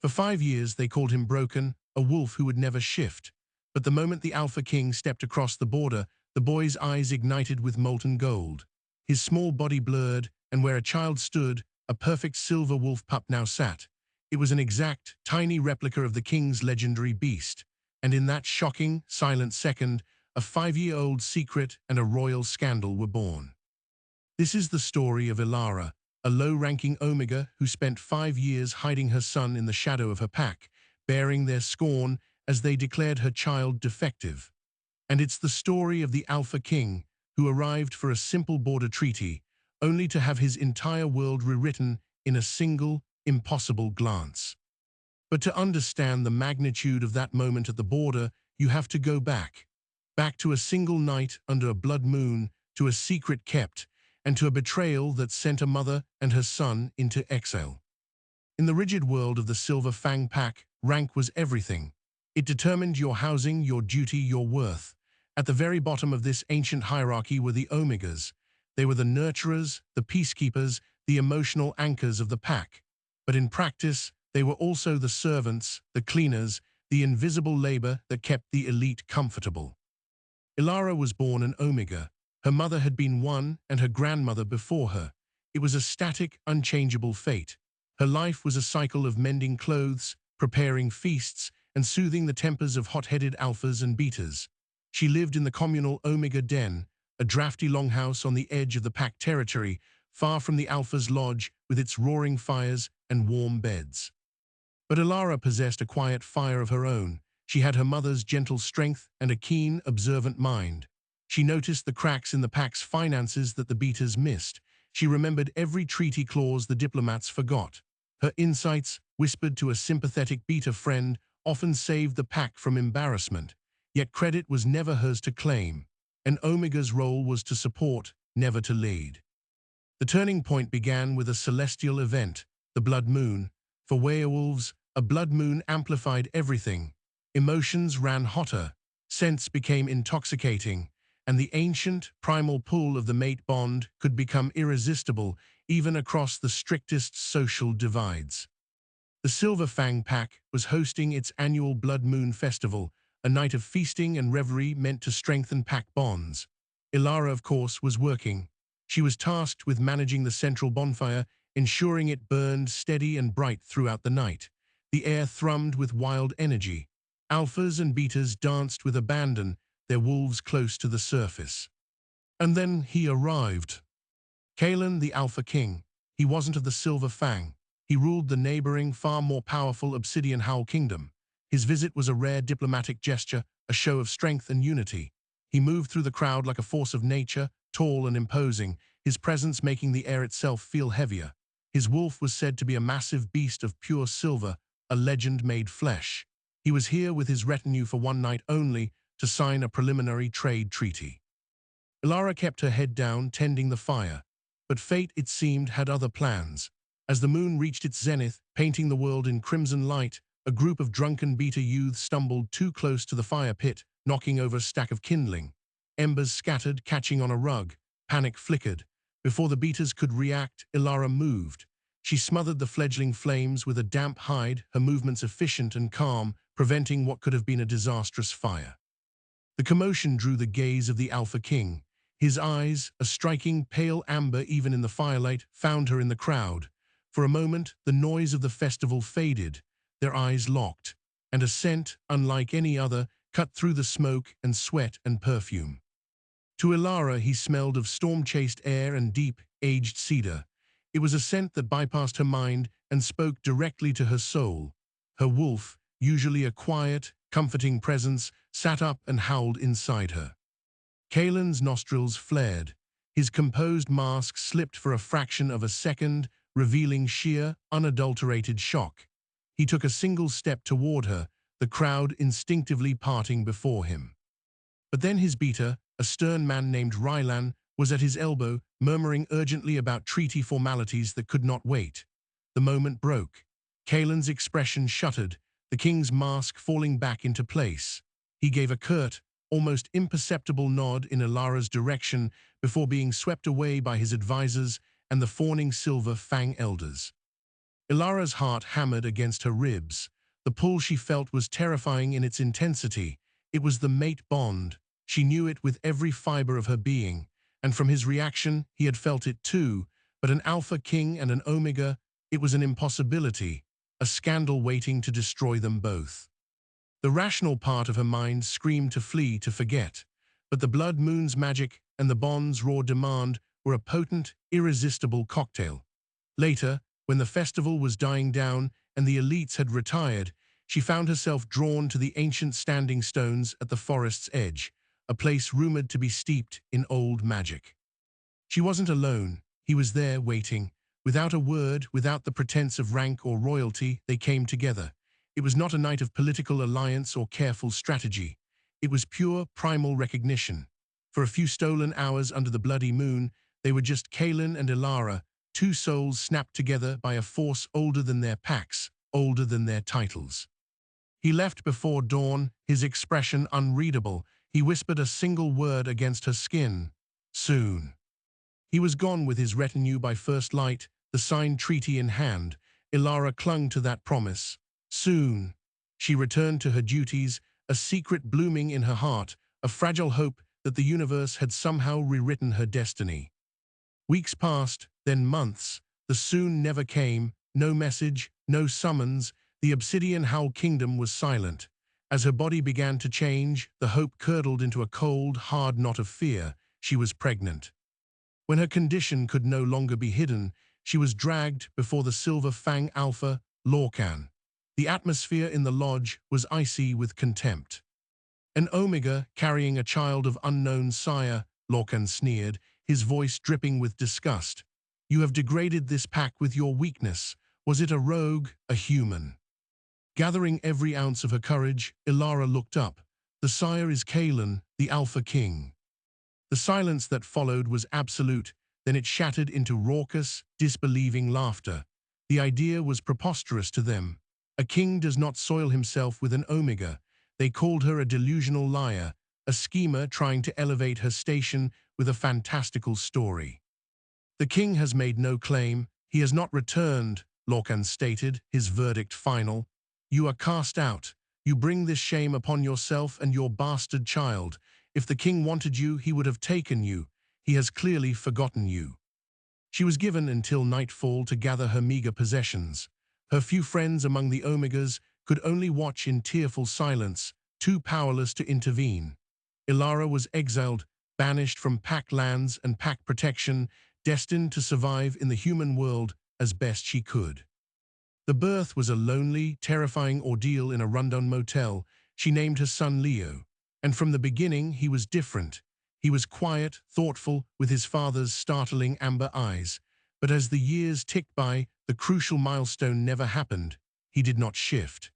For 5 years, they called him broken, a wolf who would never shift. But the moment the Alpha King stepped across the border, the boy's eyes ignited with molten gold. His small body blurred, and where a child stood, a perfect silver wolf pup now sat. It was an exact, tiny replica of the king's legendary beast. And in that shocking, silent second, a 5-year-old secret and a royal scandal were born. This is the story of Ilara, a low-ranking Omega who spent 5 years hiding her son in the shadow of her pack, bearing their scorn as they declared her child defective. And it's the story of the Alpha King, who arrived for a simple border treaty, only to have his entire world rewritten in a single, impossible glance. But to understand the magnitude of that moment at the border, you have to go back. Back to a single night under a blood moon, to a secret kept, and to a betrayal that sent a mother and her son into exile. In the rigid world of the Silver Fang Pack, rank was everything. It determined your housing, your duty, your worth. At the very bottom of this ancient hierarchy were the Omegas. They were the nurturers, the peacekeepers, the emotional anchors of the pack. But in practice, they were also the servants, the cleaners, the invisible labor that kept the elite comfortable. Ilara was born an Omega. Her mother had been one and her grandmother before her. It was a static, unchangeable fate. Her life was a cycle of mending clothes, preparing feasts, and soothing the tempers of hot-headed alphas and betas. She lived in the communal Omega Den, a drafty longhouse on the edge of the pack territory, far from the Alpha's lodge with its roaring fires and warm beds. But Ilara possessed a quiet fire of her own. She had her mother's gentle strength and a keen, observant mind. She noticed the cracks in the pack's finances that the betas missed. She remembered every treaty clause the diplomats forgot. Her insights, whispered to a sympathetic beta friend, often saved the pack from embarrassment. Yet credit was never hers to claim. An Omega's role was to support, never to lead. The turning point began with a celestial event, the blood moon. For werewolves, a blood moon amplified everything. Emotions ran hotter, scents became intoxicating, and the ancient, primal pull of the mate bond could become irresistible even across the strictest social divides. The Silver Fang Pack was hosting its annual Blood Moon Festival, a night of feasting and revelry meant to strengthen pack bonds. Ilara, of course, was working. She was tasked with managing the central bonfire, ensuring it burned steady and bright throughout the night. The air thrummed with wild energy. Alphas and betas danced with abandon, their wolves close to the surface. And then he arrived. Kalen, the Alpha King. He wasn't of the Silver Fang. He ruled the neighboring, far more powerful Obsidian Howl Kingdom. His visit was a rare diplomatic gesture, a show of strength and unity. He moved through the crowd like a force of nature, tall and imposing, his presence making the air itself feel heavier. His wolf was said to be a massive beast of pure silver, a legend made flesh. He was here with his retinue for one night only to sign a preliminary trade treaty. Ilara kept her head down, tending the fire. But fate, it seemed, had other plans. As the moon reached its zenith, painting the world in crimson light, a group of drunken beta youths stumbled too close to the fire pit, knocking over a stack of kindling. Embers scattered, catching on a rug. Panic flickered. Before the betas could react, Ilara moved. She smothered the fledgling flames with a damp hide, her movements efficient and calm, preventing what could have been a disastrous fire. The commotion drew the gaze of the Alpha King. His eyes, a striking pale amber even in the firelight, found her in the crowd. For a moment, the noise of the festival faded. Their eyes locked, and a scent, unlike any other, cut through the smoke and sweat and perfume. To Ilara, he smelled of storm-chased air and deep, aged cedar. It was a scent that bypassed her mind and spoke directly to her soul. Her wolf, usually a quiet, comforting presence, sat up and howled inside her. Kalen's nostrils flared. His composed mask slipped for a fraction of a second, revealing sheer, unadulterated shock. He took a single step toward her, the crowd instinctively parting before him. But then his beta, a stern man named Rylan, was at his elbow, murmuring urgently about treaty formalities that could not wait. The moment broke. Kalen's expression shuttered, the king's mask falling back into place. He gave a curt, almost imperceptible nod in Ilara's direction before being swept away by his advisors and the fawning Silver Fang elders. Ilara's heart hammered against her ribs. The pull she felt was terrifying in its intensity. It was the mate bond. She knew it with every fiber of her being, and from his reaction, he had felt it too. But an Alpha King and an Omega, it was an impossibility, a scandal waiting to destroy them both. The rational part of her mind screamed to flee, to forget. But the Blood Moon's magic and the bond's raw demand were a potent, irresistible cocktail. Later, when the festival was dying down and the elites had retired, she found herself drawn to the ancient standing stones at the forest's edge, a place rumored to be steeped in old magic. She wasn't alone. He was there, waiting. Without a word, without the pretense of rank or royalty, they came together. It was not a night of political alliance or careful strategy. It was pure, primal recognition. For a few stolen hours under the bloody moon, they were just Kaelin and Ilara, two souls snapped together by a force older than their packs, older than their titles. He left before dawn, his expression unreadable. He whispered a single word against her skin. Soon. He was gone with his retinue by first light, the signed treaty in hand. Ilara clung to that promise. Soon. She returned to her duties, a secret blooming in her heart, a fragile hope that the universe had somehow rewritten her destiny. Weeks passed, then months. The soon never came, no message, no summons. The Obsidian Howl Kingdom was silent. As her body began to change, the hope curdled into a cold, hard knot of fear. She was pregnant. When her condition could no longer be hidden, she was dragged before the Silver Fang Alpha, Lorcan. The atmosphere in the lodge was icy with contempt. An Omega carrying a child of unknown sire, Lorcan sneered, his voice dripping with disgust. You have degraded this pack with your weakness. Was it a rogue, a human? Gathering every ounce of her courage, Ilara looked up. The sire is Kaelin, the Alpha King. The silence that followed was absolute, then it shattered into raucous, disbelieving laughter. The idea was preposterous to them. A king does not soil himself with an Omega. They called her a delusional liar, a schemer trying to elevate her station with a fantastical story. The king has made no claim. He has not returned, Lorcan stated, his verdict final. You are cast out. You bring this shame upon yourself and your bastard child. If the king wanted you, he would have taken you. He has clearly forgotten you. She was given until nightfall to gather her meager possessions. Her few friends among the Omegas could only watch in tearful silence, too powerless to intervene. Ilara was exiled, banished from pack lands and pack protection, destined to survive in the human world as best she could. The birth was a lonely, terrifying ordeal in a rundown motel. She named her son Leo. And from the beginning, he was different. He was quiet, thoughtful, with his father's startling amber eyes. But as the years ticked by, the crucial milestone never happened. He did not shift.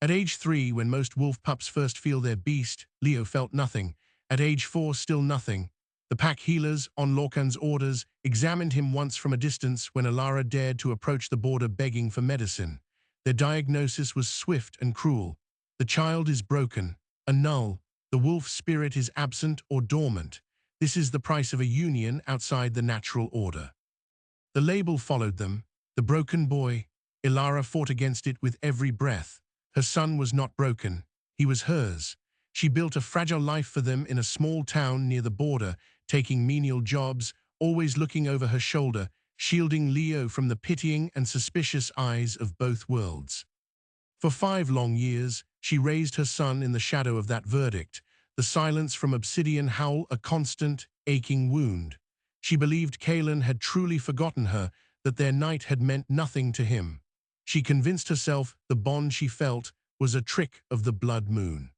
At age 3, when most wolf pups first feel their beast, Leo felt nothing. At age 4, still nothing. The pack healers, on Lorcan's orders, examined him once from a distance when Ilara dared to approach the border begging for medicine. Their diagnosis was swift and cruel. The child is broken, a null. The wolf spirit is absent or dormant. This is the price of a union outside the natural order. The label followed them. The broken boy. Ilara fought against it with every breath. Her son was not broken. He was hers. She built a fragile life for them in a small town near the border, taking menial jobs, always looking over her shoulder, shielding Leo from the pitying and suspicious eyes of both worlds. For 5 long years, she raised her son in the shadow of that verdict, the silence from Obsidian Howl a constant, aching wound. She believed Kaelin had truly forgotten her, that their night had meant nothing to him. She convinced herself the bond she felt was a trick of the blood moon.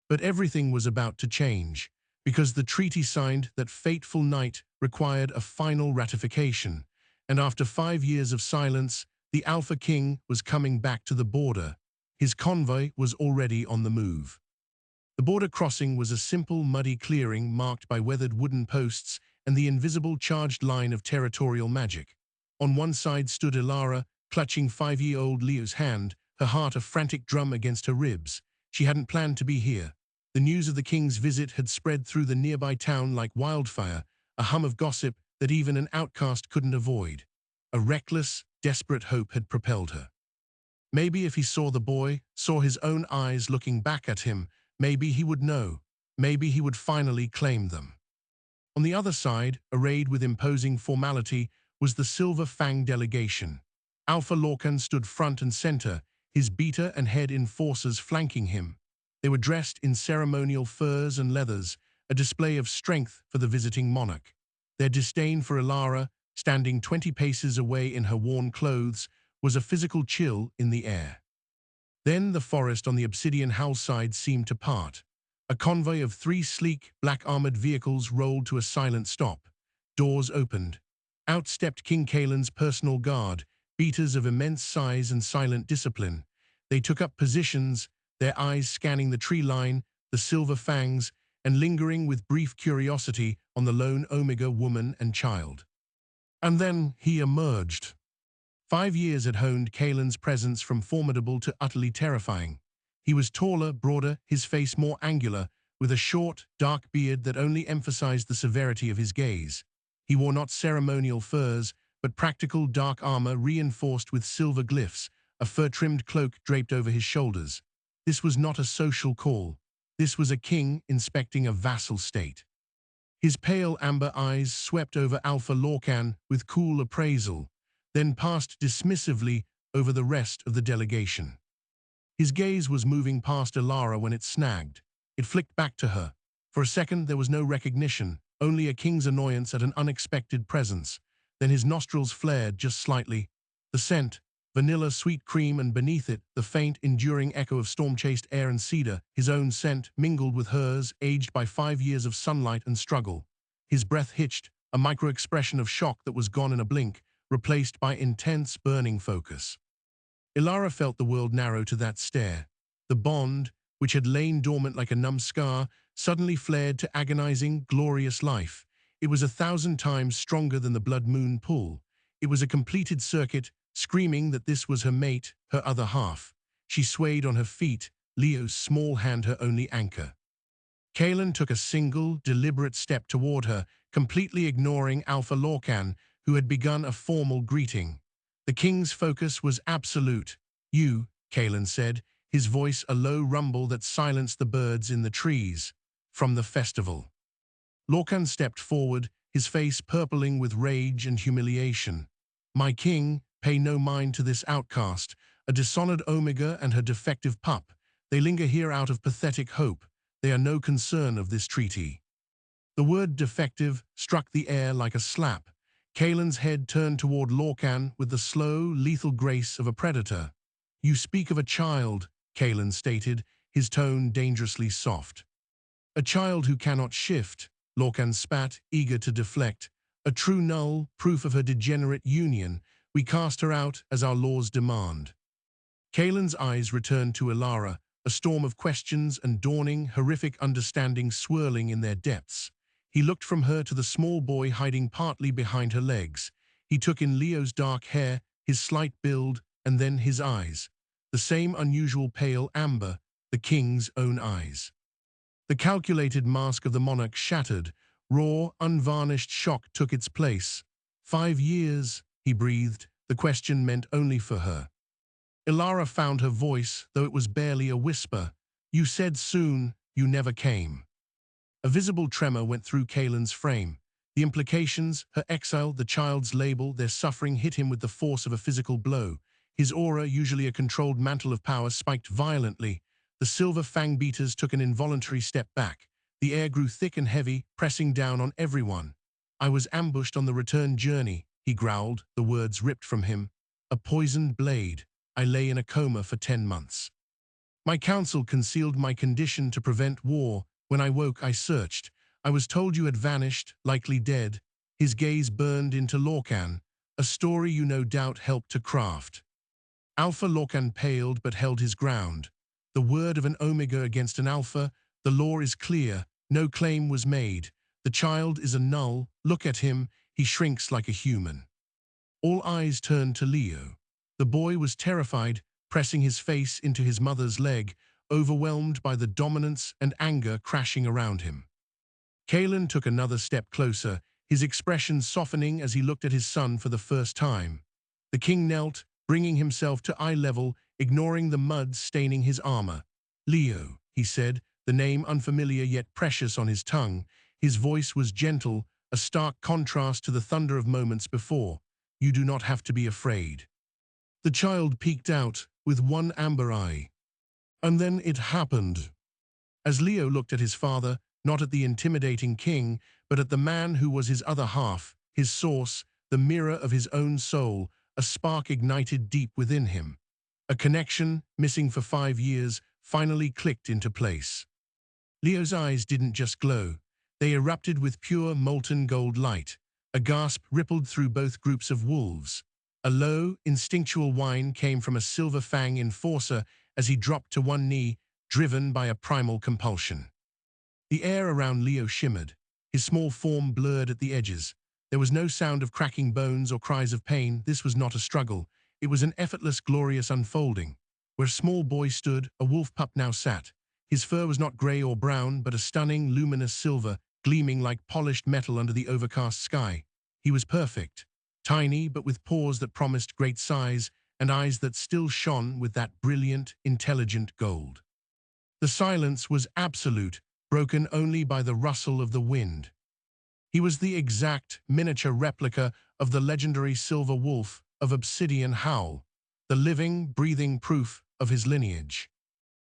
But everything was about to change, because the treaty signed that fateful night required a final ratification, and after 5 years of silence, the Alpha King was coming back to the border. His convoy was already on the move. The border crossing was a simple, muddy clearing marked by weathered wooden posts and the invisible charged line of territorial magic. On one side stood Ilara, clutching 5-year-old Leo's hand, her heart a frantic drum against her ribs. She hadn't planned to be here. The news of the king's visit had spread through the nearby town like wildfire, a hum of gossip that even an outcast couldn't avoid. A reckless, desperate hope had propelled her. Maybe if he saw the boy, saw his own eyes looking back at him, maybe he would know. Maybe he would finally claim them. On the other side, arrayed with imposing formality, was the Silver Fang delegation. Alpha Lorcan stood front and center, his beta and head enforcers flanking him. They were dressed in ceremonial furs and leathers, a display of strength for the visiting monarch. Their disdain for Ilara, standing 20 paces away in her worn clothes, was a physical chill in the air. Then the forest on the Obsidian hillside seemed to part. A convoy of 3 sleek, black-armored vehicles rolled to a silent stop. Doors opened. Out stepped King Kalen's personal guard, beaters of immense size and silent discipline. They took up positions, their eyes scanning the tree line, the silver fangs, and lingering with brief curiosity on the lone Omega woman and child. And then he emerged. 5 years had honed Kalen's presence from formidable to utterly terrifying. He was taller, broader, his face more angular, with a short, dark beard that only emphasized the severity of his gaze. He wore not ceremonial furs, but practical dark armor reinforced with silver glyphs, a fur-trimmed cloak draped over his shoulders. This was not a social call. This was a king inspecting a vassal state. His pale amber eyes swept over Alpha Lorcan with cool appraisal, then passed dismissively over the rest of the delegation. His gaze was moving past Ilara when it snagged. It flicked back to her. For a second there was no recognition, only a king's annoyance at an unexpected presence. Then his nostrils flared just slightly. The scent, vanilla sweet cream, and beneath it, the faint, enduring echo of storm-chased air and cedar, his own scent, mingled with hers, aged by 5 years of sunlight and struggle. His breath hitched, a micro-expression of shock that was gone in a blink, replaced by intense, burning focus. Ilara felt the world narrow to that stare. The bond, which had lain dormant like a numb scar, suddenly flared to agonizing, glorious life. It was 1,000 times stronger than the blood moon pull. It was a completed circuit, screaming that this was her mate, her other half. She swayed on her feet, Leo's small hand her only anchor. Kalen took a single, deliberate step toward her, completely ignoring Alpha Lorcan, who had begun a formal greeting. The king's focus was absolute. "You," Kalen said, his voice a low rumble that silenced the birds in the trees. "From the festival." Lorcan stepped forward, his face purpling with rage and humiliation. "My king, pay no mind to this outcast, a dishonored Omega and her defective pup. They linger here out of pathetic hope. They are no concern of this treaty." The word defective struck the air like a slap. Kalen's head turned toward Lorcan with the slow, lethal grace of a predator. "You speak of a child," Kalen stated, his tone dangerously soft. "A child who cannot shift," Lorcan spat, eager to deflect. "A true null, proof of her degenerate union. We cast her out as our laws demand." Kalen's eyes returned to Ilara, a storm of questions and dawning, horrific understanding swirling in their depths. He looked from her to the small boy hiding partly behind her legs. He took in Leo's dark hair, his slight build, and then his eyes. The same unusual pale amber, the king's own eyes. The calculated mask of the monarch shattered. Raw, unvarnished shock took its place. 5 years, he breathed, the question meant only for her. Ilara found her voice, though it was barely a whisper. "You said soon, you never came." A visible tremor went through Kalen's frame. The implications, her exile, the child's label, their suffering hit him with the force of a physical blow. His aura, usually a controlled mantle of power, spiked violently. The silver fang beaters took an involuntary step back. The air grew thick and heavy, pressing down on everyone. "I was ambushed on the return journey," he growled, the words ripped from him. "A poisoned blade. I lay in a coma for 10 months. My counsel concealed my condition to prevent war. When I woke, I searched. I was told you had vanished, likely dead." His gaze burned into Lorcan, "A story you no doubt helped to craft." Alpha Lorcan paled but held his ground. The word of an Omega against an Alpha, the law is clear, no claim was made. The child is a null, look at him, he shrinks like a human. All eyes turned to Leo. The boy was terrified, pressing his face into his mother's leg, overwhelmed by the dominance and anger crashing around him. Kalen took another step closer, his expression softening as he looked at his son for the first time. The king knelt, bringing himself to eye level, ignoring the mud staining his armor. "Leo," he said, the name unfamiliar yet precious on his tongue. His voice was gentle, a stark contrast to the thunder of moments before. "You do not have to be afraid." The child peeked out, with one amber eye. And then it happened. As Leo looked at his father, not at the intimidating king, but at the man who was his other half, his source, the mirror of his own soul, a spark ignited deep within him. A connection, missing for 5 years, finally clicked into place. Leo's eyes didn't just glow. They erupted with pure, molten gold light. A gasp rippled through both groups of wolves. A low, instinctual whine came from a Silver Fang enforcer as he dropped to one knee, driven by a primal compulsion. The air around Leo shimmered, his small form blurred at the edges. There was no sound of cracking bones or cries of pain. This was not a struggle. It was an effortless, glorious unfolding. Where a small boy stood, a wolf pup now sat. His fur was not gray or brown, but a stunning, luminous silver, gleaming like polished metal under the overcast sky. He was perfect, tiny but with paws that promised great size and eyes that still shone with that brilliant, intelligent gold. The silence was absolute, broken only by the rustle of the wind. He was the exact miniature replica of the legendary silver wolf of Obsidian Howl, the living, breathing proof of his lineage.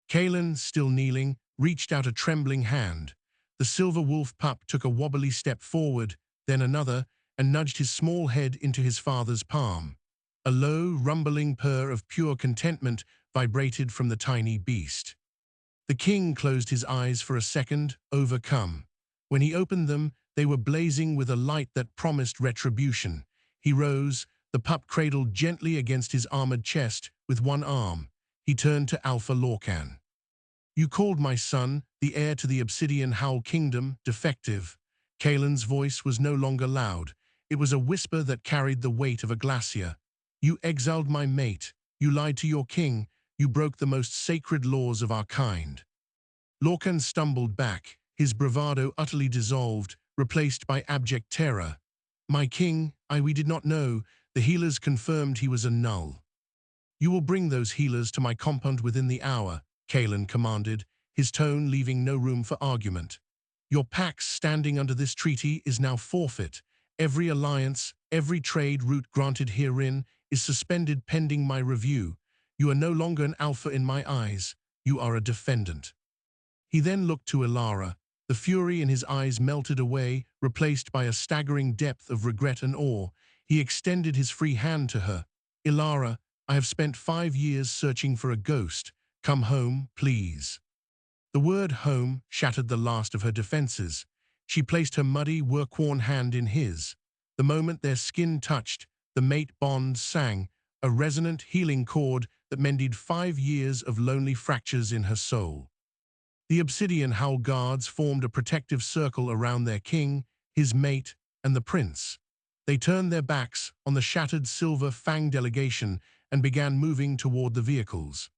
Kalen, still kneeling, reached out a trembling hand. The silver wolf pup took a wobbly step forward, then another, and nudged his small head into his father's palm. A low, rumbling purr of pure contentment vibrated from the tiny beast. The king closed his eyes for a second, overcome. When he opened them, they were blazing with a light that promised retribution. He rose, the pup cradled gently against his armored chest with one arm. He turned to Alpha Lorcan. "You called my son, the heir to the Obsidian Howl Kingdom, defective." Kalen's voice was no longer loud. It was a whisper that carried the weight of a glacier. "You exiled my mate. You lied to your king. You broke the most sacred laws of our kind." Lorcan stumbled back, his bravado utterly dissolved, replaced by abject terror. "My king, we did not know. The healers confirmed he was a null." "You will bring those healers to my compound within the hour," Kalen commanded, his tone leaving no room for argument. "Your pax standing under this treaty is now forfeit. Every alliance, every trade route granted herein is suspended pending my review. You are no longer an alpha in my eyes. You are a defendant." He then looked to Ilara. The fury in his eyes melted away, replaced by a staggering depth of regret and awe. He extended his free hand to her. "Ilara, I have spent 5 years searching for a ghost. Come home, please." The word home shattered the last of her defenses. She placed her muddy, work-worn hand in his. The moment their skin touched, the mate bond sang, a resonant, healing chord that mended 5 years of lonely fractures in her soul. The Obsidian Howl guards formed a protective circle around their king, his mate, and the prince. They turned their backs on the shattered Silver Fang delegation and began moving toward the vehicles.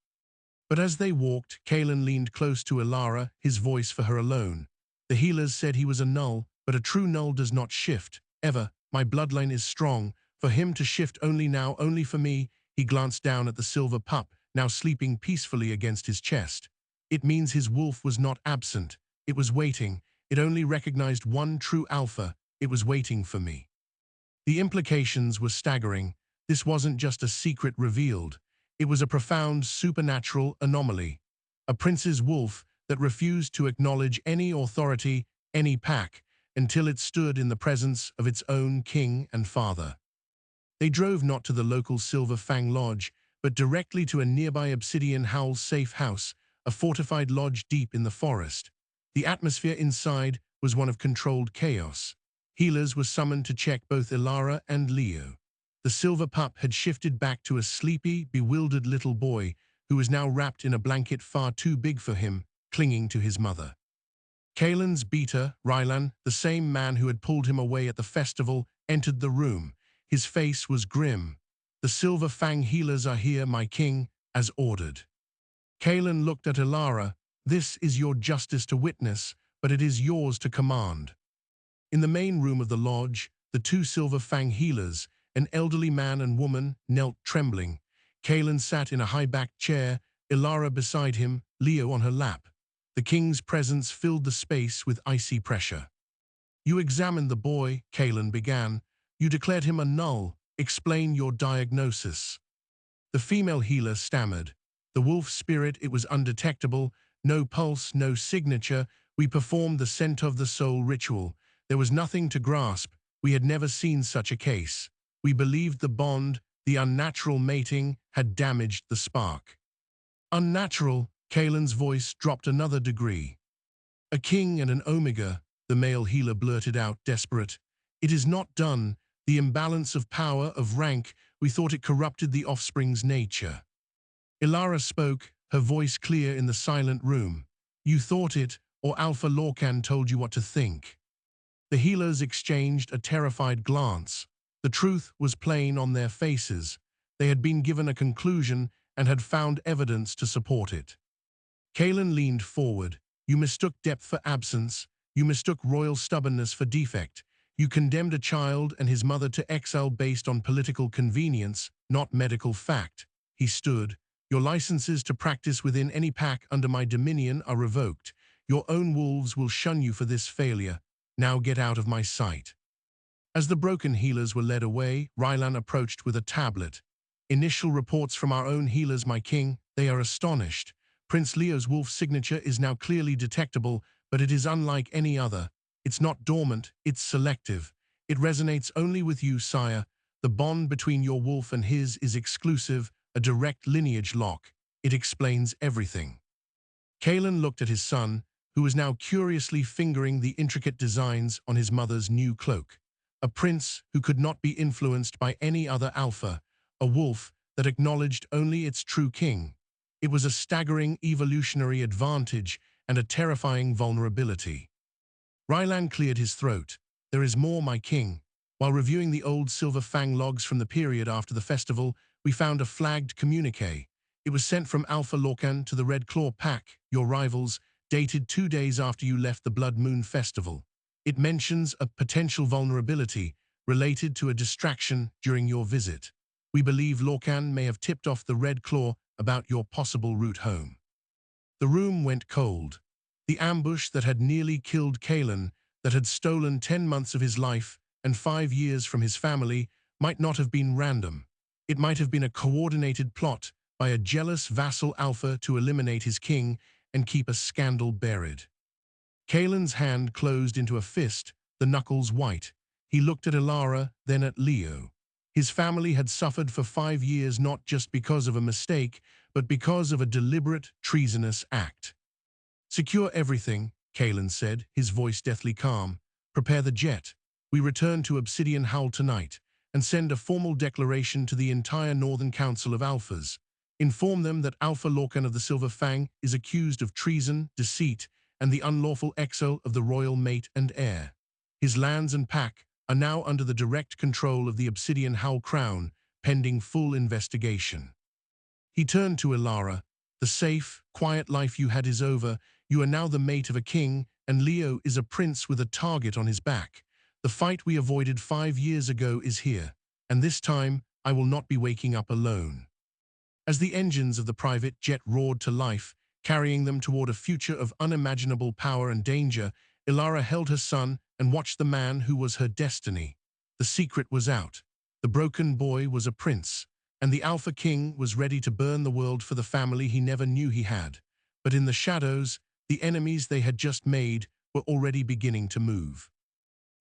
But as they walked, Kalen leaned close to Ilara, his voice for her alone. "The healers said he was a null, but a true null does not shift, ever. My bloodline is strong. For him to shift only now, only for me." He glanced down at the silver pup, now sleeping peacefully against his chest. "It means his wolf was not absent. It was waiting. It only recognized one true alpha. It was waiting for me." The implications were staggering. This wasn't just a secret revealed. It was a profound supernatural anomaly. A prince's wolf that refused to acknowledge any authority, any pack, until it stood in the presence of its own king and father. They drove not to the local Silver Fang Lodge, but directly to a nearby Obsidian Howl safe house, a fortified lodge deep in the forest. The atmosphere inside was one of controlled chaos. Healers were summoned to check both Ilara and Leo. The silver pup had shifted back to a sleepy, bewildered little boy who was now wrapped in a blanket far too big for him, clinging to his mother. Kalen's beater, Rylan, the same man who had pulled him away at the festival, entered the room. His face was grim. "The Silver Fang healers are here, my king, as ordered." Kalen looked at Ilara. "This is your justice to witness, but it is yours to command." In the main room of the lodge, the 2 Silver Fang healers, An elderly man and woman knelt trembling. Kaelin sat in a high-backed chair, Ilara beside him, Leo on her lap. The king's presence filled the space with icy pressure. "You examined the boy," Kaelin began. "You declared him a null. Explain your diagnosis." The female healer stammered. "The wolf spirit, it was undetectable. No pulse, no signature. We performed the scent of the soul ritual. There was nothing to grasp. We had never seen such a case. We believed the bond, the unnatural mating, had damaged the spark." "Unnatural?" Kaelin's voice dropped another degree. "A king and an omega," the male healer blurted out, desperate. "It is not done. The imbalance of power, of rank, we thought it corrupted the offspring's nature." Ilara spoke, her voice clear in the silent room. "You thought it, or Alpha Lorcan told you what to think." The healers exchanged a terrified glance. The truth was plain on their faces. They had been given a conclusion and had found evidence to support it. Kaelin leaned forward. "You mistook depth for absence. You mistook royal stubbornness for defect. You condemned a child and his mother to exile based on political convenience, not medical fact." He stood. "Your licenses to practice within any pack under my dominion are revoked. Your own wolves will shun you for this failure. Now get out of my sight." As the broken healers were led away, Rylan approached with a tablet. "Initial reports from our own healers, my king. They are astonished. Prince Leo's wolf signature is now clearly detectable, but it is unlike any other. It's not dormant, it's selective. It resonates only with you, sire. The bond between your wolf and his is exclusive, a direct lineage lock. It explains everything." Kaelin looked at his son, who was now curiously fingering the intricate designs on his mother's new cloak. A prince who could not be influenced by any other alpha, a wolf that acknowledged only its true king. It was a staggering evolutionary advantage and a terrifying vulnerability. Rylan cleared his throat. "There is more, my king. While reviewing the old Silver Fang logs from the period after the festival, we found a flagged communique. It was sent from Alpha Lorcan to the Red Claw Pack, your rivals, dated 2 days after you left the Blood Moon Festival. It mentions a potential vulnerability related to a distraction during your visit. We believe Lorcan may have tipped off the Red Claw about your possible route home." The room went cold. The ambush that had nearly killed Kaelin, that had stolen 10 months of his life and 5 years from his family, might not have been random. It might have been a coordinated plot by a jealous vassal alpha to eliminate his king and keep a scandal buried. Kaelin's hand closed into a fist, the knuckles white. He looked at Ilara, then at Leo. His family had suffered for 5 years not just because of a mistake, but because of a deliberate, treasonous act. "Secure everything," Kaelin said, his voice deathly calm. "Prepare the jet. We return to Obsidian Hull tonight, and send a formal declaration to the entire Northern Council of Alphas. Inform them that Alpha Lorcan of the Silver Fang is accused of treason, deceit, and the unlawful exile of the royal mate and heir. His lands and pack are now under the direct control of the Obsidian Hull Crown, pending full investigation." He turned to Ilara. "The safe, quiet life you had is over. You are now the mate of a king, and Leo is a prince with a target on his back. The fight we avoided 5 years ago is here, and this time I will not be waking up alone." As the engines of the private jet roared to life, carrying them toward a future of unimaginable power and danger, Ilara held her son and watched the man who was her destiny. The secret was out. The broken boy was a prince, and the Alpha King was ready to burn the world for the family he never knew he had. But in the shadows, the enemies they had just made were already beginning to move.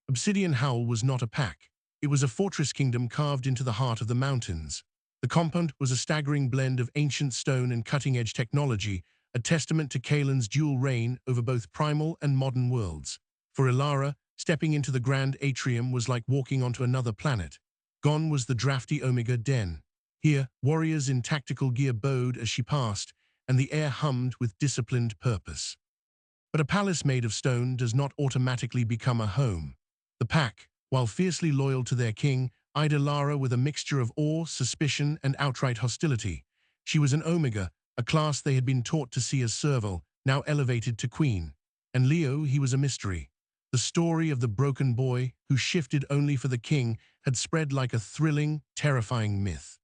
Obsidian Hull was not a pack. It was a fortress kingdom carved into the heart of the mountains. The compound was a staggering blend of ancient stone and cutting-edge technology, a testament to Kaelin's dual reign over both primal and modern worlds. For Ilara, stepping into the grand atrium was like walking onto another planet. Gone was the drafty Omega Den. Here, warriors in tactical gear bowed as she passed, and the air hummed with disciplined purpose. But a palace made of stone does not automatically become a home. The pack, while fiercely loyal to their king, eyed Ilara with a mixture of awe, suspicion, and outright hostility. She was an Omega, a class they had been taught to see as servile, now elevated to queen. And Leo, he was a mystery. The story of the broken boy who shifted only for the king had spread like a thrilling, terrifying myth.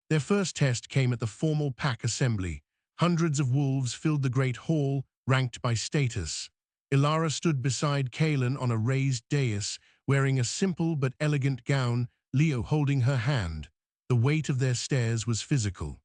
Their first test came at the formal pack assembly. Hundreds of wolves filled the great hall, ranked by status. Ilara stood beside Kaelin on a raised dais, wearing a simple but elegant gown, Leo holding her hand. The weight of their stares was physical.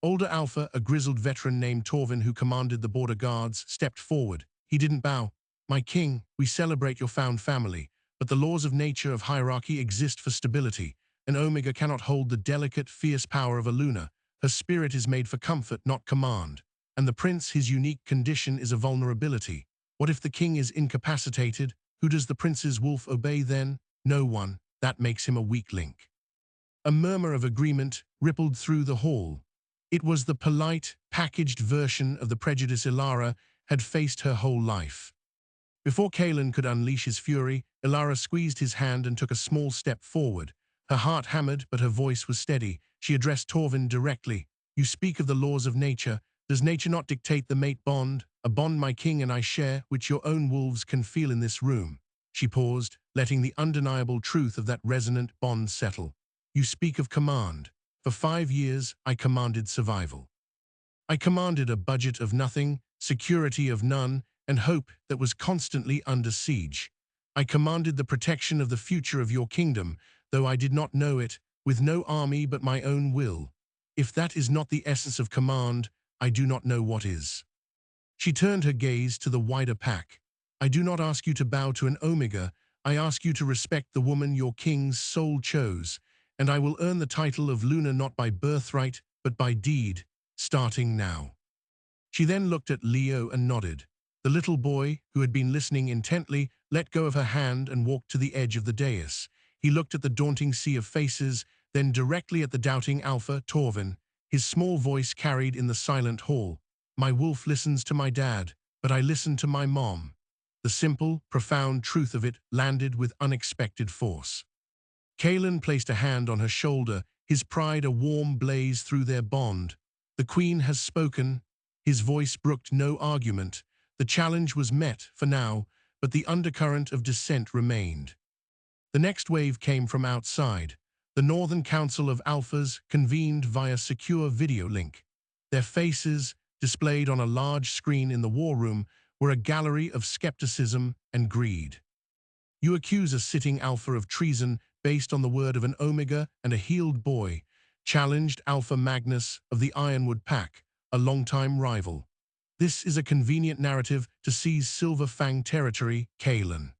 Older Alpha, a grizzled veteran named Torvin who commanded the border guards, stepped forward. He didn't bow. "My king, we celebrate your found family, but the laws of nature of hierarchy exist for stability. An Omega cannot hold the delicate, fierce power of a Luna. Her spirit is made for comfort, not command. And the prince, his unique condition is a vulnerability. What if the king is incapacitated? Who does the prince's wolf obey then? No one. That makes him a weak link." A murmur of agreement rippled through the hall. It was the polite, packaged version of the prejudice Ilara had faced her whole life. Before Kaelin could unleash his fury, Ilara squeezed his hand and took a small step forward. Her heart hammered, but her voice was steady. She addressed Torvin directly. "You speak of the laws of nature. Does nature not dictate the mate bond, a bond my king and I share, which your own wolves can feel in this room?" She paused, letting the undeniable truth of that resonant bond settle. "You speak of command. For 5 years, I commanded survival. I commanded a budget of nothing, security of none, and hope that was constantly under siege. I commanded the protection of the future of your kingdom, though I did not know it, with no army but my own will. If that is not the essence of command, I do not know what is." She turned her gaze to the wider pack. "I do not ask you to bow to an Omega. I ask you to respect the woman your king's soul chose, and I will earn the title of Luna not by birthright, but by deed, starting now." She then looked at Leo and nodded. The little boy, who had been listening intently, let go of her hand and walked to the edge of the dais. He looked at the daunting sea of faces, then directly at the doubting Alpha, Torvin. His small voice carried in the silent hall. "My wolf listens to my dad, but I listen to my mom." The simple, profound truth of it landed with unexpected force. Kaelin placed a hand on her shoulder, his pride a warm blaze through their bond. "The Queen has spoken." His voice brooked no argument. The challenge was met, for now, but the undercurrent of dissent remained. The next wave came from outside. The Northern Council of Alphas convened via secure video link. Their faces, displayed on a large screen in the war room, were a gallery of skepticism and greed. "You accuse a sitting Alpha of treason based on the word of an Omega and a healed boy," challenged Alpha Magnus of the Ironwood Pack, a longtime rival. "This is a convenient narrative to seize Silver Fang territory, Kaelin."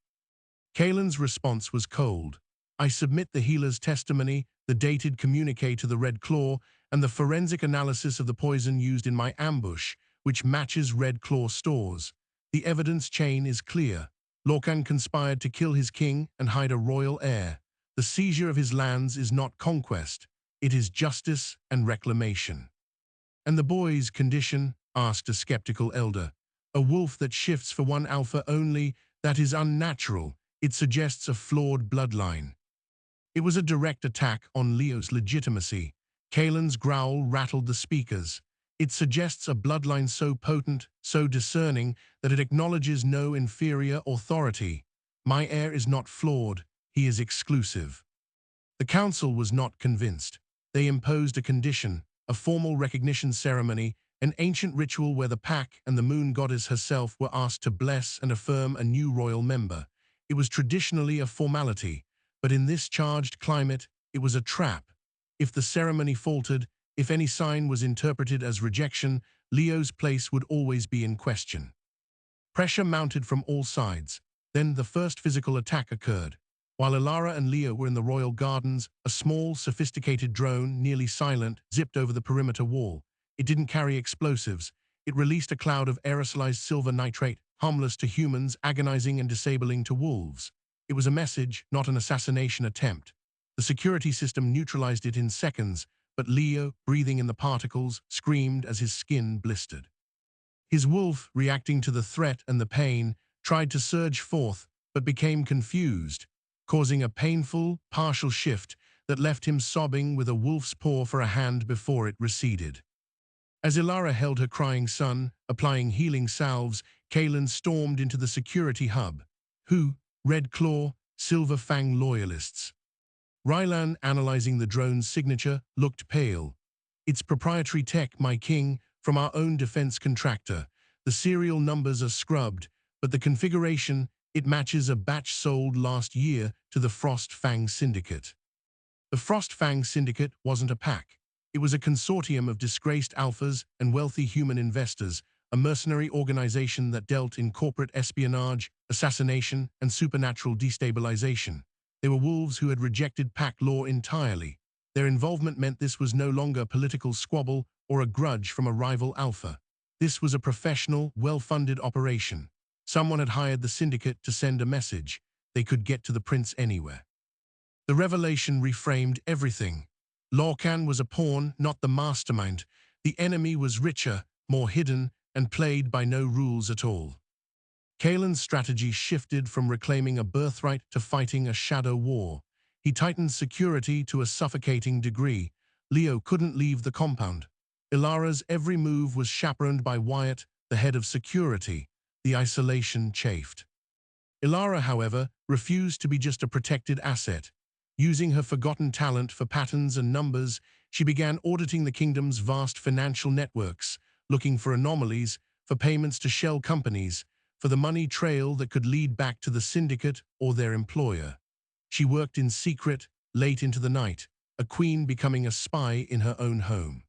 Kaelin's response was cold. "I submit the healer's testimony, the dated communique to the Red Claw, and the forensic analysis of the poison used in my ambush, which matches Red Claw stores. The evidence chain is clear. Lorcan conspired to kill his king and hide a royal heir. The seizure of his lands is not conquest. It is justice and reclamation." "And the boy's condition?" asked a skeptical elder. "A wolf that shifts for one Alpha only, that is unnatural. It suggests a flawed bloodline." It was a direct attack on Leo's legitimacy. Kaelin's growl rattled the speakers. "It suggests a bloodline so potent, so discerning, that it acknowledges no inferior authority. My heir is not flawed, he is exclusive." The council was not convinced. They imposed a condition, a formal recognition ceremony, an ancient ritual where the pack and the moon goddess herself were asked to bless and affirm a new royal member. It was traditionally a formality, but in this charged climate, it was a trap. If the ceremony faltered, if any sign was interpreted as rejection, Leo's place would always be in question. Pressure mounted from all sides. Then the first physical attack occurred. While Ilara and Leo were in the royal gardens, a small, sophisticated drone, nearly silent, zipped over the perimeter wall. It didn't carry explosives. It released a cloud of aerosolized silver nitrate, harmless to humans, agonizing and disabling to wolves. It was a message, not an assassination attempt. The security system neutralized it in seconds, but Leo, breathing in the particles, screamed as his skin blistered. His wolf, reacting to the threat and the pain, tried to surge forth, but became confused, causing a painful, partial shift that left him sobbing with a wolf's paw for a hand before it receded. As Ilara held her crying son, applying healing salves, Kaelin stormed into the security hub. Who? Red Claw, Silver Fang loyalists. Rylan, analyzing the drone's signature, looked pale. It's proprietary tech, my king, from our own defense contractor. The serial numbers are scrubbed, but the configuration, it matches a batch sold last year to the Frost Fang Syndicate. The Frost Fang Syndicate wasn't a pack. It was a consortium of disgraced alphas and wealthy human investors, a mercenary organization that dealt in corporate espionage, assassination, and supernatural destabilization. They were wolves who had rejected pack law entirely. Their involvement meant this was no longer a political squabble or a grudge from a rival alpha. This was a professional, well-funded operation. Someone had hired the syndicate to send a message. They could get to the prince anywhere. The revelation reframed everything. Lorcan was a pawn, not the mastermind. The enemy was richer, more hidden, and played by no rules at all. Kaelin's strategy shifted from reclaiming a birthright to fighting a shadow war. He tightened security to a suffocating degree. Leo couldn't leave the compound. Ilara's every move was chaperoned by Wyatt, the head of security. The isolation chafed. Ilara, however, refused to be just a protected asset. Using her forgotten talent for patterns and numbers, she began auditing the kingdom's vast financial networks, looking for anomalies, for payments to shell companies, for the money trail that could lead back to the syndicate or their employer. She worked in secret, late into the night, a queen becoming a spy in her own home.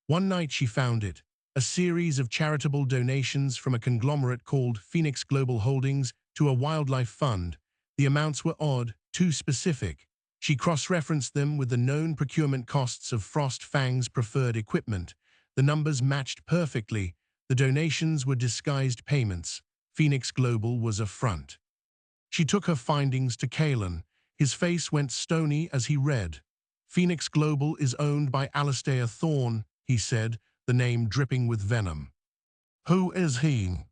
One night she found it, a series of charitable donations from a conglomerate called Phoenix Global Holdings to a wildlife fund. The amounts were odd, too specific. She cross-referenced them with the known procurement costs of Frost Fang's preferred equipment. The numbers matched perfectly. The donations were disguised payments. Phoenix Global was a front. She took her findings to Kaelin. His face went stony as he read. Phoenix Global is owned by Alistair Thorne, he said, the name dripping with venom. Who is he?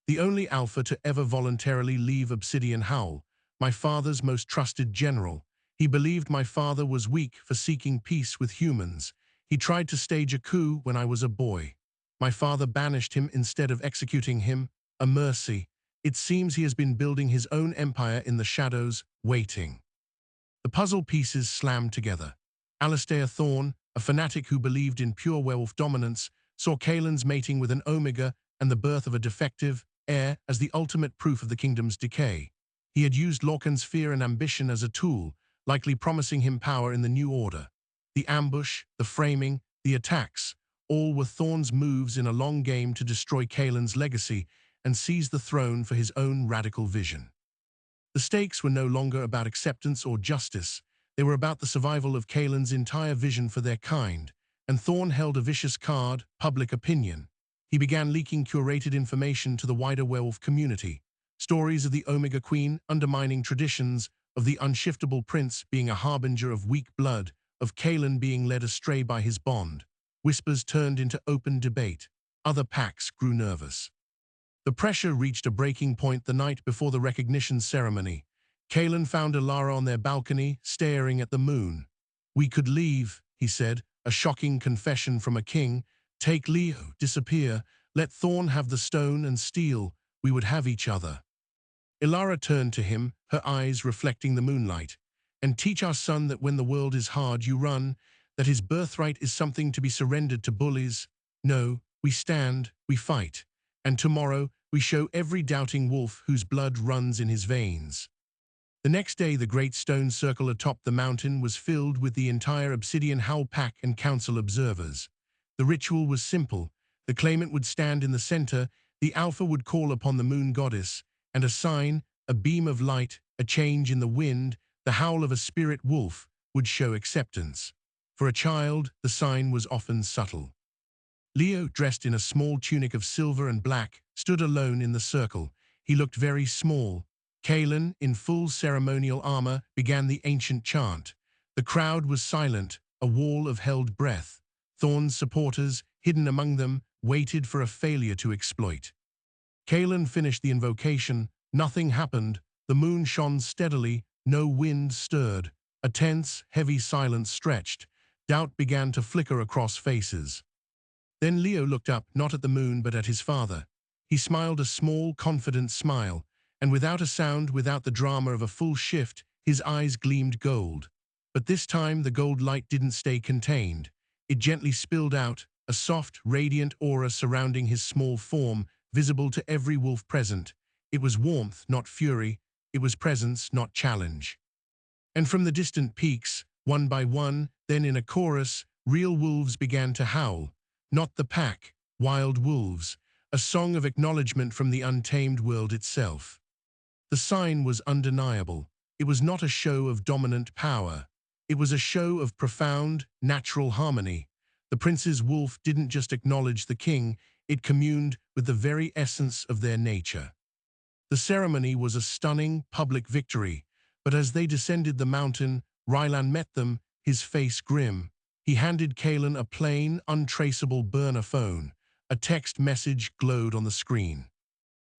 The only alpha to ever voluntarily leave Obsidian Howl, my father's most trusted general. He believed my father was weak for seeking peace with humans. He tried to stage a coup when I was a boy. My father banished him instead of executing him, a mercy. It seems he has been building his own empire in the shadows, waiting. The puzzle pieces slammed together. Alistair Thorne, a fanatic who believed in pure werewolf dominance, saw Kaelin's mating with an Omega and the birth of a defective heir as the ultimate proof of the kingdom's decay. He had used Lorcan's fear and ambition as a tool, likely promising him power in the new order. The ambush, the framing, the attacks, all were Thorne's moves in a long game to destroy Kaelin's legacy and seize the throne for his own radical vision. The stakes were no longer about acceptance or justice. They were about the survival of Kaelin's entire vision for their kind, and Thorne held a vicious card, public opinion. He began leaking curated information to the wider werewolf community. Stories of the Omega Queen undermining traditions, of the unshiftable prince being a harbinger of weak blood, of Kaelin being led astray by his bond. Whispers turned into open debate. Other packs grew nervous. The pressure reached a breaking point the night before the recognition ceremony. Kaelin found Ilara on their balcony, staring at the moon. We could leave, he said, a shocking confession from a king. Take Leo, disappear, let Thorne have the stone and steel, we would have each other. Ilara turned to him, her eyes reflecting the moonlight. And teach our son that when the world is hard you run, that his birthright is something to be surrendered to bullies. No, we stand, we fight. And tomorrow we show every doubting wolf whose blood runs in his veins. The next day the great stone circle atop the mountain was filled with the entire Obsidian Howl pack and council observers. The ritual was simple. The claimant would stand in the center, the alpha would call upon the moon goddess, and a sign, a beam of light, a change in the wind, the howl of a spirit wolf, would show acceptance. For a child, the sign was often subtle. Leo, dressed in a small tunic of silver and black, stood alone in the circle. He looked very small. Kaelin, in full ceremonial armor, began the ancient chant. The crowd was silent, a wall of held breath. Thorne's supporters, hidden among them, waited for a failure to exploit. Kaelin finished the invocation. Nothing happened. The moon shone steadily. No wind stirred. A tense, heavy silence stretched. Doubt began to flicker across faces. Then Leo looked up, not at the moon but at his father. He smiled a small, confident smile. and without a sound, without the drama of a full shift, his eyes gleamed gold. But this time the gold light didn't stay contained. It gently spilled out, a soft, radiant aura surrounding his small form, visible to every wolf present. It was warmth, not fury. It was presence, not challenge. And from the distant peaks, one by one, then in a chorus, real wolves began to howl. Not the pack, wild wolves, a song of acknowledgement from the untamed world itself. The sign was undeniable. It was not a show of dominant power. It was a show of profound, natural harmony. The prince's wolf didn't just acknowledge the king, it communed with the very essence of their nature. The ceremony was a stunning, public victory, but as they descended the mountain, Rylan met them, his face grim. He handed Kaelin a plain, untraceable burner phone. A text message glowed on the screen.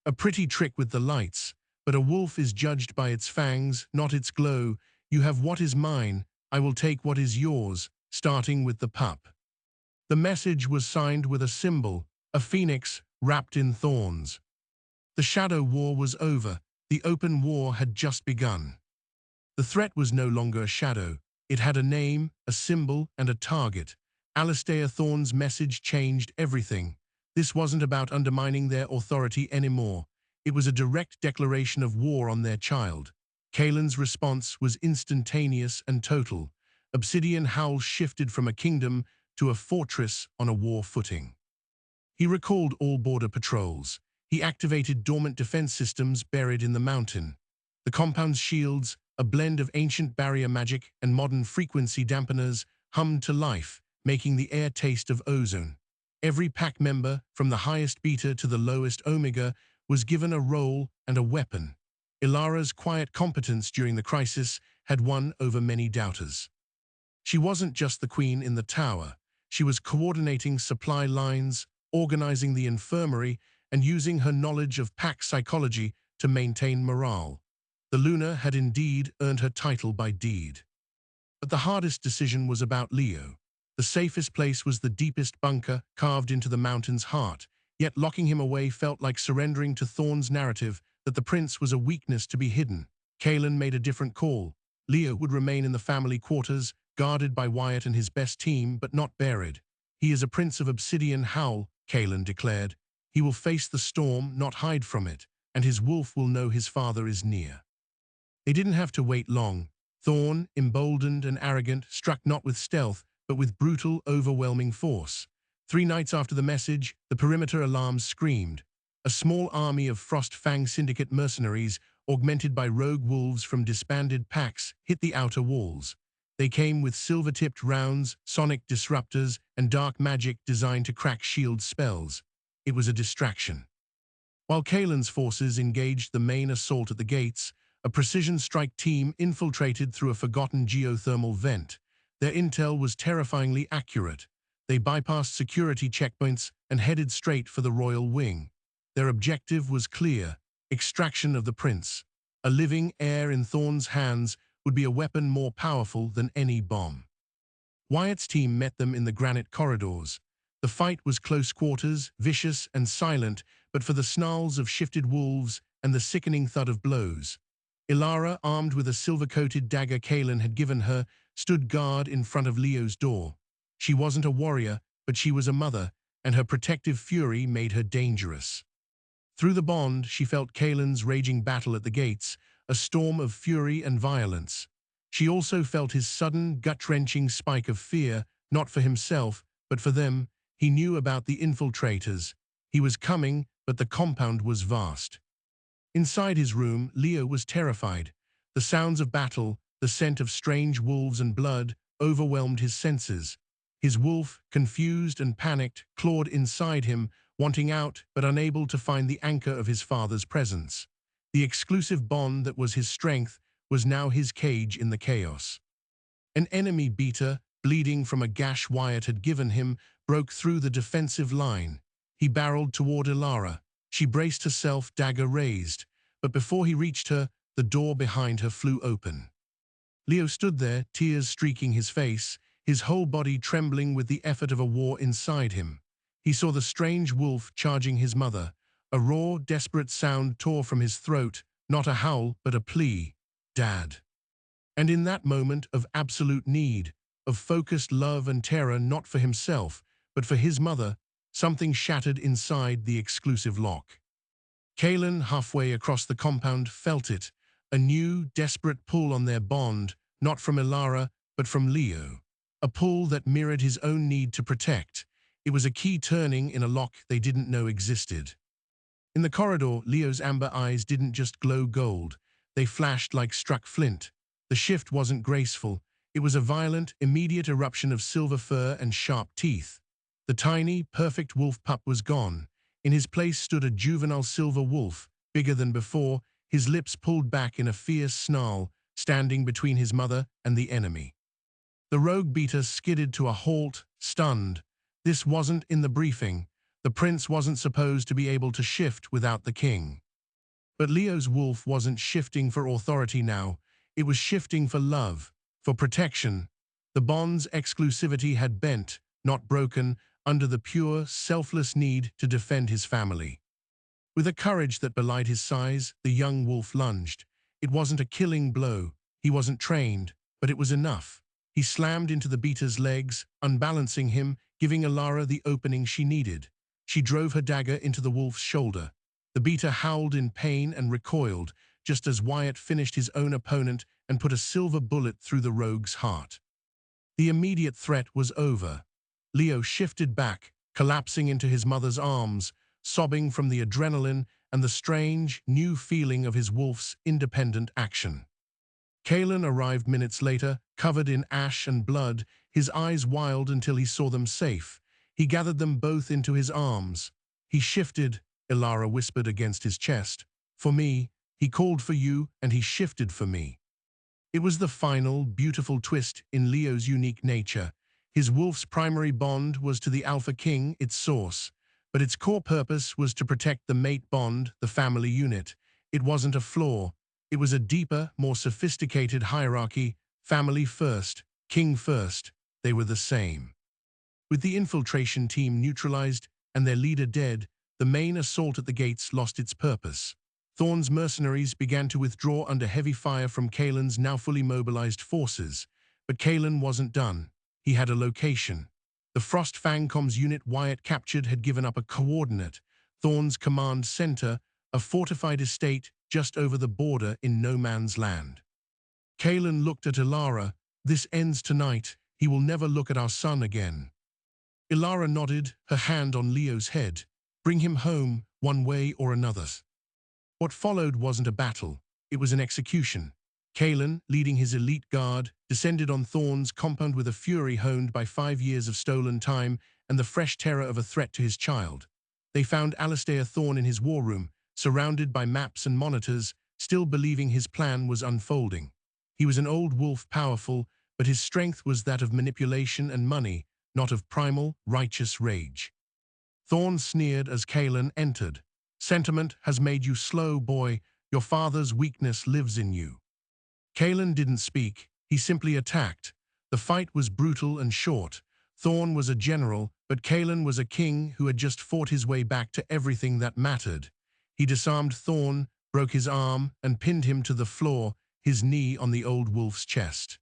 A pretty trick with the lights, but a wolf is judged by its fangs, not its glow. You have what is mine, I will take what is yours, starting with the pup. The message was signed with a symbol, a phoenix wrapped in thorns. The shadow war was over. The open war had just begun. The threat was no longer a shadow. It had a name, a symbol, and a target. Alistair Thorne's message changed everything. This wasn't about undermining their authority anymore. It was a direct declaration of war on their child. Kaelin's response was instantaneous and total. Obsidian Howl shifted from a kingdom to a fortress on a war footing. He recalled all border patrols. He activated dormant defense systems buried in the mountain. The compound's shields, a blend of ancient barrier magic and modern frequency dampeners, hummed to life, making the air taste of ozone. Every pack member, from the highest beta to the lowest omega, was given a role and a weapon. Ilara's quiet competence during the crisis had won over many doubters. She wasn't just the queen in the tower. She was coordinating supply lines, organizing the infirmary, and using her knowledge of pack psychology to maintain morale. The Luna had indeed earned her title by deed. But the hardest decision was about Leo. The safest place was the deepest bunker carved into the mountain's heart, yet locking him away felt like surrendering to Thorne's narrative that the prince was a weakness to be hidden. Kaelin made a different call. Leo would remain in the family quarters, guarded by Wyatt and his best team, but not buried. He is a prince of Obsidian Howl, Kaelin declared. He will face the storm, not hide from it, and his wolf will know his father is near. They didn't have to wait long. Thorne, emboldened and arrogant, struck not with stealth, but with brutal, overwhelming force. 3 nights after the message, the perimeter alarms screamed. A small army of Frostfang Syndicate mercenaries, augmented by rogue wolves from disbanded packs, hit the outer walls. They came with silver-tipped rounds, sonic disruptors, and dark magic designed to crack shield spells. It was a distraction. While Kaelin's forces engaged the main assault at the gates, a precision strike team infiltrated through a forgotten geothermal vent. Their intel was terrifyingly accurate. They bypassed security checkpoints and headed straight for the royal wing. Their objective was clear: extraction of the prince. A living heir in Thorne's hands would be a weapon more powerful than any bomb. Wyatt's team met them in the granite corridors. The fight was close quarters, vicious and silent, but for the snarls of shifted wolves and the sickening thud of blows. Ilara, armed with a silver-coated dagger Kaelin had given her, stood guard in front of Leo's door. She wasn't a warrior, but she was a mother, and her protective fury made her dangerous. Through the bond, she felt Kaelin's raging battle at the gates, a storm of fury and violence. She also felt his sudden, gut-wrenching spike of fear, not for himself, but for them. He knew about the infiltrators. He was coming, but the compound was vast. Inside his room, Leo was terrified. The sounds of battle, the scent of strange wolves and blood, overwhelmed his senses. His wolf, confused and panicked, clawed inside him, wanting out but unable to find the anchor of his father's presence. The exclusive bond that was his strength was now his cage in the chaos. An enemy beater, bleeding from a gash Wyatt had given him, broke through the defensive line. He barreled toward Ilara. She braced herself, dagger raised, but before he reached her, the door behind her flew open. Leo stood there, tears streaking his face, his whole body trembling with the effort of a war inside him. He saw the strange wolf charging his mother. A raw, desperate sound tore from his throat, Not a howl, but a plea. Dad. And in that moment of absolute need, of focused love and terror not for himself, but for his mother, something shattered inside the exclusive lock. Kaelin, halfway across the compound, felt it, a new, desperate pull on their bond, not from Elara, but from Leo. A pull that mirrored his own need to protect. It was a key turning in a lock they didn't know existed. In the corridor, Leo's amber eyes didn't just glow gold. They flashed like struck flint. The shift wasn't graceful. It was a violent, immediate eruption of silver fur and sharp teeth. The tiny, perfect wolf pup was gone. In his place stood a juvenile silver wolf, bigger than before, his lips pulled back in a fierce snarl, standing between his mother and the enemy. The rogue beater skidded to a halt, stunned. This wasn't in the briefing. The prince wasn't supposed to be able to shift without the king. But Leo's wolf wasn't shifting for authority now. It was shifting for love, for protection. The bond's exclusivity had bent, not broken, under the pure, selfless need to defend his family. With a courage that belied his size, the young wolf lunged. It wasn't a killing blow. He wasn't trained, but it was enough. He slammed into the beater's legs, unbalancing him, giving Elara the opening she needed. She drove her dagger into the wolf's shoulder. The beater howled in pain and recoiled, just as Wyatt finished his own opponent and put a silver bullet through the rogue's heart. The immediate threat was over. Leo shifted back, collapsing into his mother's arms, sobbing from the adrenaline and the strange, new feeling of his wolf's independent action. Kaelin arrived minutes later, covered in ash and blood, his eyes wild until he saw them safe. He gathered them both into his arms. He shifted, Elara whispered against his chest. For me, he called for you, and he shifted for me. It was the final, beautiful twist in Leo's unique nature. His wolf's primary bond was to the Alpha King, its source, but its core purpose was to protect the mate bond, the family unit. It wasn't a flaw. It was a deeper, more sophisticated hierarchy, family first, king first. They were the same. With the infiltration team neutralized and their leader dead, the main assault at the gates lost its purpose. Thorn's mercenaries began to withdraw under heavy fire from Kaelin's now fully mobilized forces. But Kaelin wasn't done. He had a location. The Frost Fangcom's unit Wyatt captured had given up a coordinate, Thorn's command center, a fortified estate just over the border in no man's land. Kaelin looked at Elara. This ends tonight. He will never look at our son again. Elara nodded, her hand on Leo's head. Bring him home, one way or another. What followed wasn't a battle. It was an execution. Kaelin, leading his elite guard, descended on Thorn's compound with a fury honed by 5 years of stolen time and the fresh terror of a threat to his child. They found Alistair Thorn in his war room, surrounded by maps and monitors, still believing his plan was unfolding. He was an old wolf, powerful, but his strength was that of manipulation and money, not of primal, righteous rage. Thorn sneered as Kaelin entered. Sentiment has made you slow, boy. Your father's weakness lives in you. Kaelin didn't speak. He simply attacked. The fight was brutal and short. Thorn was a general, but Kaelin was a king who had just fought his way back to everything that mattered. He disarmed Thorn, broke his arm, and pinned him to the floor, his knee on the old wolf's chest.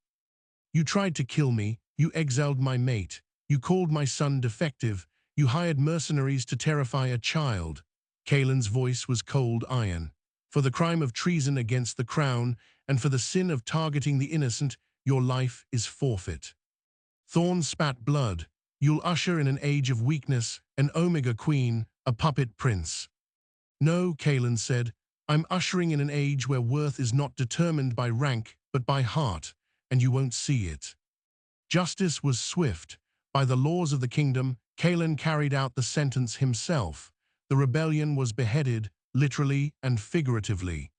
You tried to kill me. You exiled my mate. You called my son defective. You hired mercenaries to terrify a child. Kaelin's voice was cold iron. For the crime of treason against the crown, and for the sin of targeting the innocent, your life is forfeit. Thorn spat blood. You'll usher in an age of weakness, an Omega Queen, a puppet prince. No, Kaelin said, I'm ushering in an age where worth is not determined by rank, but by heart, and you won't see it. Justice was swift. By the laws of the kingdom, Kaelin carried out the sentence himself. The rebellion was beheaded, literally and figuratively.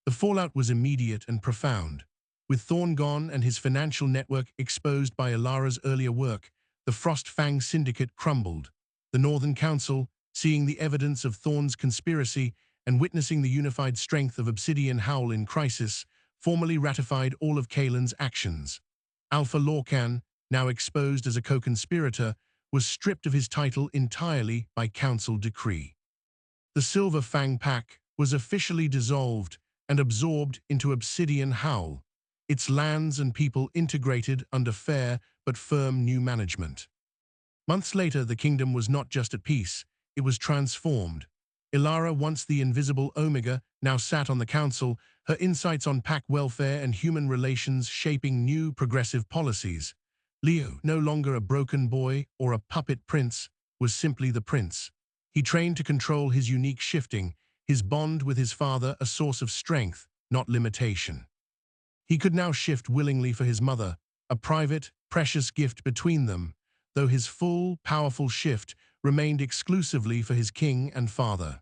The fallout was immediate and profound. With Thorn gone and his financial network exposed by Elara's earlier work, the Frost Fang Syndicate crumbled. The Northern Council, seeing the evidence of Thorn's conspiracy and witnessing the unified strength of Obsidian Howl in crisis, formally ratified all of Kaelin's actions. Alpha Lorcan, now exposed as a co-conspirator, was stripped of his title entirely by council decree. The Silver Fang Pack was officially dissolved, and absorbed into Obsidian Howl, its lands and people integrated under fair but firm new management. Months later, the kingdom was not just at peace, it was transformed. Ilara, once the invisible Omega, now sat on the council, her insights on pack welfare and human relations shaping new progressive policies. Leo, no longer a broken boy or a puppet prince, was simply the prince. He trained to control his unique shifting, his bond with his father a source of strength, not limitation. He could now shift willingly for his mother, a private, precious gift between them, though his full, powerful shift remained exclusively for his king and father.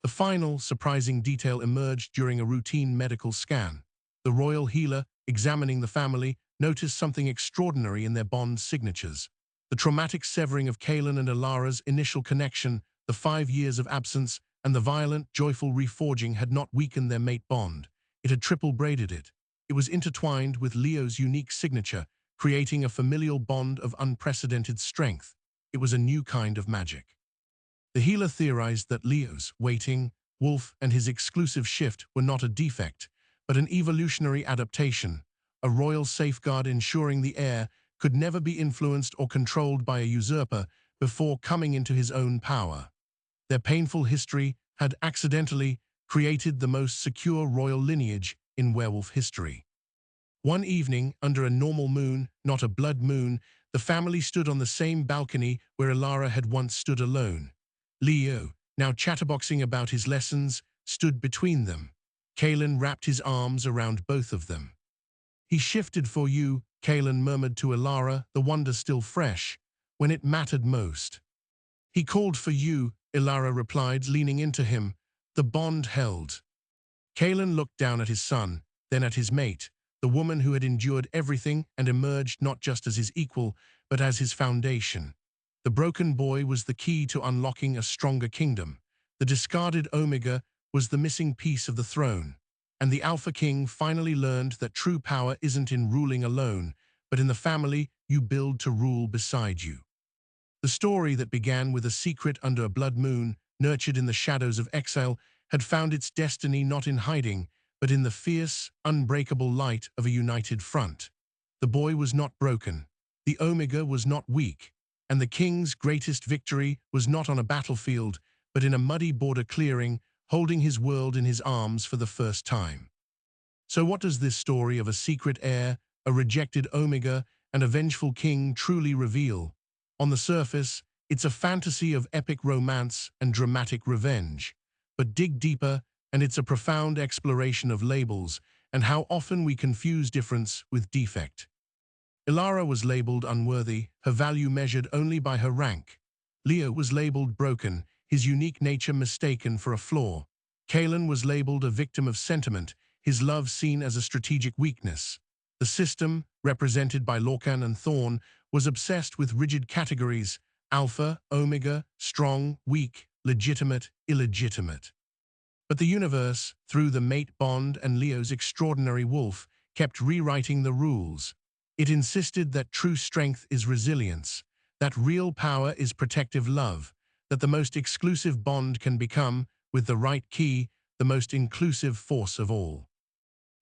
The final, surprising detail emerged during a routine medical scan. The royal healer, examining the family, noticed something extraordinary in their bond signatures. The traumatic severing of Kaelin and Ilara's initial connection, the 5 years of absence, and the violent, joyful reforging had not weakened their mate bond. It had triple-braided it. It was intertwined with Leo's unique signature, creating a familial bond of unprecedented strength. It was a new kind of magic. The healer theorized that Leo's waiting, wolf, and his exclusive shift were not a defect, but an evolutionary adaptation, a royal safeguard ensuring the heir could never be influenced or controlled by a usurper before coming into his own power. Their painful history had accidentally created the most secure royal lineage in werewolf history. One evening, under a normal moon, not a blood moon, the family stood on the same balcony where Ilara had once stood alone. Leo, now chatterboxing about his lessons, stood between them. Kaelin wrapped his arms around both of them. "He shifted for you," Kaelin murmured to Ilara, the wonder still fresh, "when it mattered most." "He called for you," Ilara replied, leaning into him. The bond held. Kaelin looked down at his son, then at his mate, the woman who had endured everything and emerged not just as his equal, but as his foundation. The broken boy was the key to unlocking a stronger kingdom. The discarded Omega was the missing piece of the throne. And the Alpha King finally learned that true power isn't in ruling alone, but in the family you build to rule beside you. The story that began with a secret under a blood moon, nurtured in the shadows of exile, had found its destiny not in hiding, but in the fierce, unbreakable light of a united front. The boy was not broken, the Omega was not weak, and the king's greatest victory was not on a battlefield, but in a muddy border clearing, holding his world in his arms for the first time. So what does this story of a secret heir, a rejected Omega, and a vengeful king truly reveal? On the surface, it's a fantasy of epic romance and dramatic revenge. But dig deeper, and it's a profound exploration of labels and how often we confuse difference with defect. Ilara was labeled unworthy, her value measured only by her rank. Leo was labeled broken, his unique nature mistaken for a flaw. Kaelin was labeled a victim of sentiment, his love seen as a strategic weakness. The system, represented by Lorcan and Thorn, was obsessed with rigid categories: alpha, omega, strong, weak, legitimate, illegitimate. But the universe, through the mate bond and Leo's extraordinary wolf, kept rewriting the rules. It insisted that true strength is resilience, that real power is protective love, that the most exclusive bond can become, with the right key, the most inclusive force of all.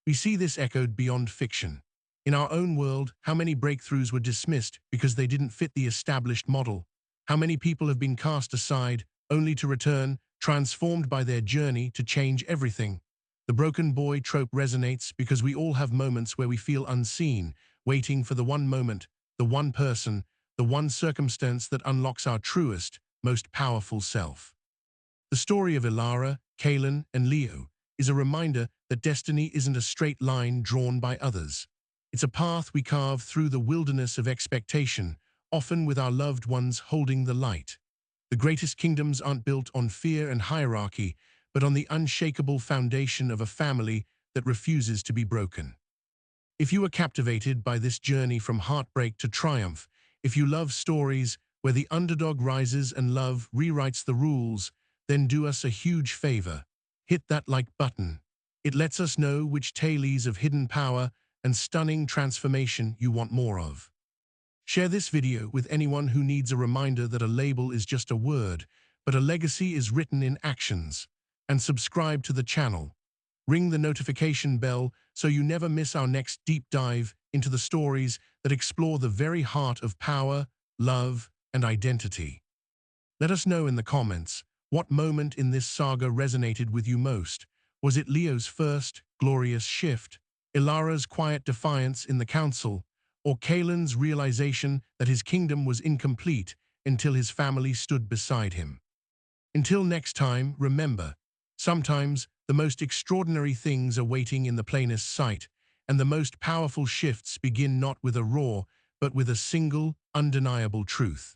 We see this echoed beyond fiction. In our own world, how many breakthroughs were dismissed because they didn't fit the established model? How many people have been cast aside, only to return, transformed by their journey to change everything? The broken boy trope resonates because we all have moments where we feel unseen, waiting for the one moment, the one person, the one circumstance that unlocks our truest, most powerful self. The story of Ilara, Kaelin, and Leo is a reminder that destiny isn't a straight line drawn by others. It's a path we carve through the wilderness of expectation, often with our loved ones holding the light. The greatest kingdoms aren't built on fear and hierarchy, but on the unshakable foundation of a family that refuses to be broken. If you are captivated by this journey from heartbreak to triumph, if you love stories where the underdog rises and love rewrites the rules, then do us a huge favor. Hit that like button. It lets us know which tales of hidden power and stunning transformation you want more of. Share this video with anyone who needs a reminder that a label is just a word, but a legacy is written in actions. And subscribe to the channel. Ring the notification bell so you never miss our next deep dive into the stories that explore the very heart of power, love, and identity. Let us know in the comments what moment in this saga resonated with you most. Was it Leo's first glorious shift, Ilara's quiet defiance in the council, or Kaelin's realization that his kingdom was incomplete until his family stood beside him? Until next time, remember, sometimes the most extraordinary things are waiting in the plainest sight, and the most powerful shifts begin not with a roar, but with a single, undeniable truth.